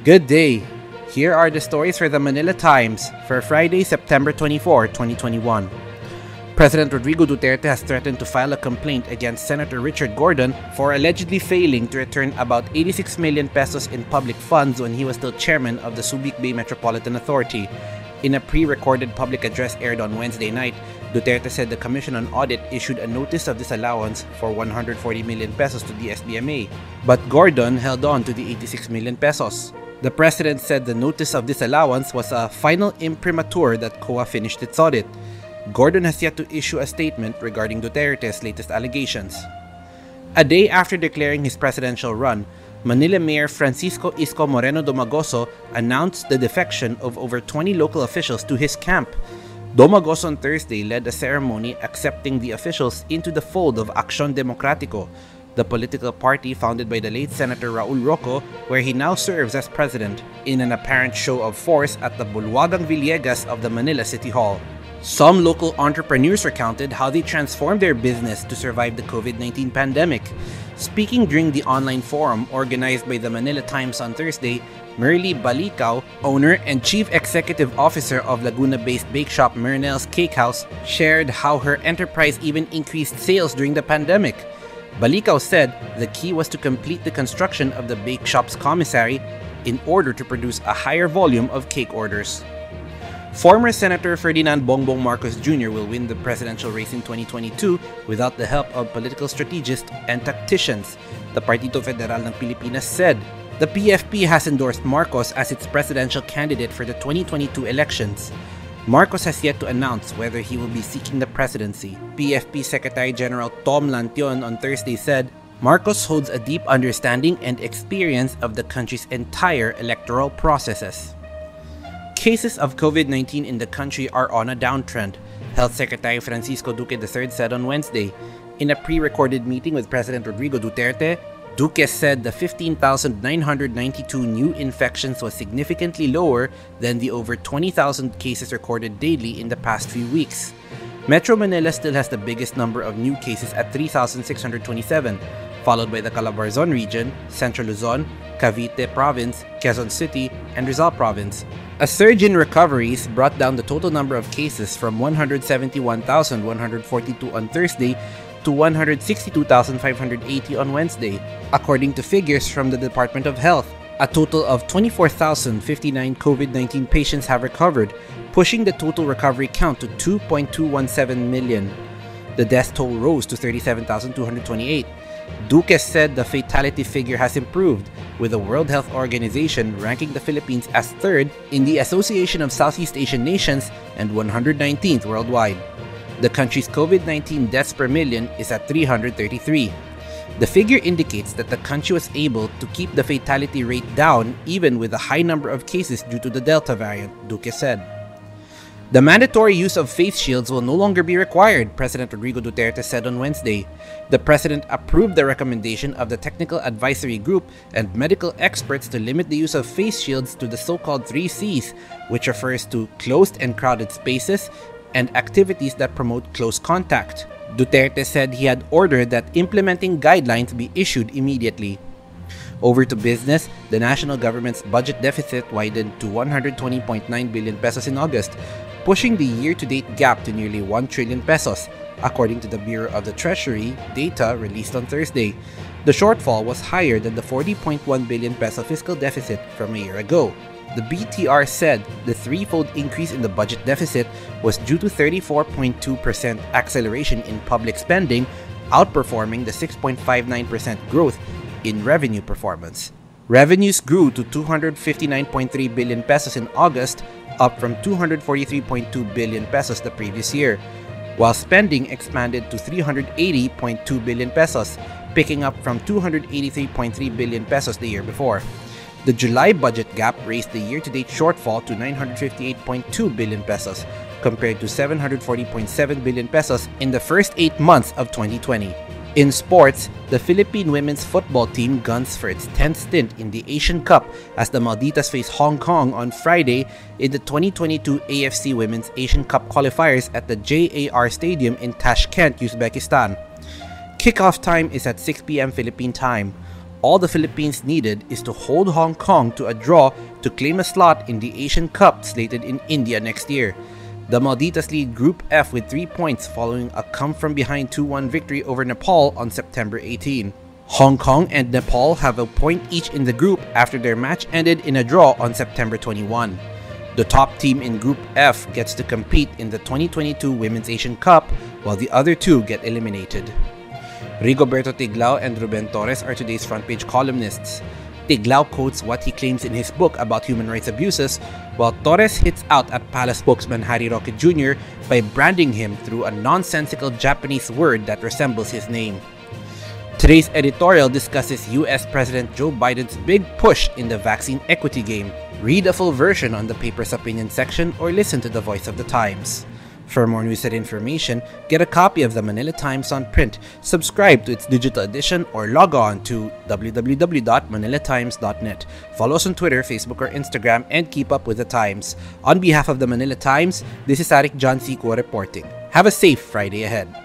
Good day! Here are the stories for the Manila Times for Friday, September 24, 2021. President Rodrigo Duterte has threatened to file a complaint against Senator Richard Gordon for allegedly failing to return about 86 million pesos in public funds when he was still chairman of the Subic Bay Metropolitan Authority. In a pre-recorded public address aired on Wednesday night, Duterte said the Commission on Audit issued a notice of disallowance for 140 million pesos to the SBMA, but Gordon held on to the 86 million pesos. The president said the notice of disallowance was a final imprimatur that COA finished its audit. Gordon has yet to issue a statement regarding Duterte's latest allegations. A day after declaring his presidential run, Manila Mayor Francisco Isko Moreno Domagoso announced the defection of over 20 local officials to his camp. Domagoso on Thursday led a ceremony accepting the officials into the fold of Acción Democrático, the political party founded by the late Senator Raul Roco, where he now serves as president, in an apparent show of force at the Bulwagang Villegas of the Manila City Hall. Some local entrepreneurs recounted how they transformed their business to survive the COVID-19 pandemic. Speaking during the online forum organized by the Manila Times on Thursday, Merly Balicao, owner and chief executive officer of Laguna-based bake shop Mernel's Cake House, shared how her enterprise even increased sales during the pandemic. Balicao said the key was to complete the construction of the bake shop's commissary in order to produce a higher volume of cake orders. Former Senator Ferdinand Bongbong Marcos Jr. will win the presidential race in 2022 without the help of political strategists and tacticians, the Partito Federal ng Pilipinas said. The PFP has endorsed Marcos as its presidential candidate for the 2022 elections. Marcos has yet to announce whether he will be seeking the presidency. PFP Secretary General Tom Lantion on Thursday said, Marcos holds a deep understanding and experience of the country's entire electoral processes. Cases of COVID-19 in the country are on a downtrend, Health Secretary Francisco Duque III said on Wednesday. In a pre-recorded meeting with President Rodrigo Duterte, Duque said the 15,992 new infections was significantly lower than the over 20,000 cases recorded daily in the past few weeks. Metro Manila still has the biggest number of new cases at 3,627, followed by the Calabarzon region, Central Luzon, Cavite Province, Quezon City, and Rizal Province. A surge in recoveries brought down the total number of cases from 171,142 on Thursday to 162,580 on Wednesday, according to figures from the Department of Health. A total of 24,059 COVID-19 patients have recovered, pushing the total recovery count to 2.217 million. The death toll rose to 37,228. Duque said the fatality figure has improved, with the World Health Organization ranking the Philippines as third in the Association of Southeast Asian Nations and 119th worldwide. The country's COVID-19 deaths per million is at 333. The figure indicates that the country was able to keep the fatality rate down even with a high number of cases due to the Delta variant, Duque said. The mandatory use of face shields will no longer be required, President Rodrigo Duterte said on Wednesday. The president approved the recommendation of the Technical Advisory Group and medical experts to limit the use of face shields to the so-called 3 Cs, which refers to closed and crowded spaces and activities that promote close contact. Duterte said he had ordered that implementing guidelines be issued immediately. Over to business, the national government's budget deficit widened to 120.9 billion pesos in August, pushing the year-to-date gap to nearly 1 trillion pesos, according to the Bureau of the Treasury data released on Thursday. The shortfall was higher than the 40.1 billion peso fiscal deficit from a year ago. The BTR said the threefold increase in the budget deficit was due to 34.2% acceleration in public spending, outperforming the 6.59% growth in revenue performance. Revenues grew to 259.3 billion pesos in August, up from 243.2 billion pesos the previous year, while spending expanded to 380.2 billion pesos, picking up from 283.3 billion pesos the year before. The July budget gap raised the year-to-date shortfall to 958.2 billion pesos, compared to 740.7 billion pesos in the first 8 months of 2020. In sports, the Philippine women's football team guns for its 10th stint in the Asian Cup as the Malditas face Hong Kong on Friday in the 2022 AFC Women's Asian Cup qualifiers at the JAR Stadium in Tashkent, Uzbekistan. Kickoff time is at 6 p.m. Philippine time. all the Philippines needed is to hold Hong Kong to a draw to claim a slot in the Asian Cup slated in India next year. The Malditas lead Group F with 3 points following a come-from-behind 2-1 victory over Nepal on September 18. Hong Kong and Nepal have a point each in the group after their match ended in a draw on September 21. The top team in Group F gets to compete in the 2022 Women's Asian Cup, while the other two get eliminated. Rigoberto Tiglao and Ruben Torres are today's front-page columnists. Tiglao quotes what he claims in his book about human rights abuses, while Torres hits out at Palace spokesman Harry Roque Jr. by branding him through a nonsensical Japanese word that resembles his name. Today's editorial discusses US President Joe Biden's big push in the vaccine equity game. Read a full version on the paper's opinion section or listen to the Voice of the Times. For more news and information, get a copy of the Manila Times on print, subscribe to its digital edition, or log on to www.manilatimes.net. Follow us on Twitter, Facebook, or Instagram, and keep up with the Times. On behalf of the Manila Times, this is Arik John Sikwa reporting. Have a safe Friday ahead.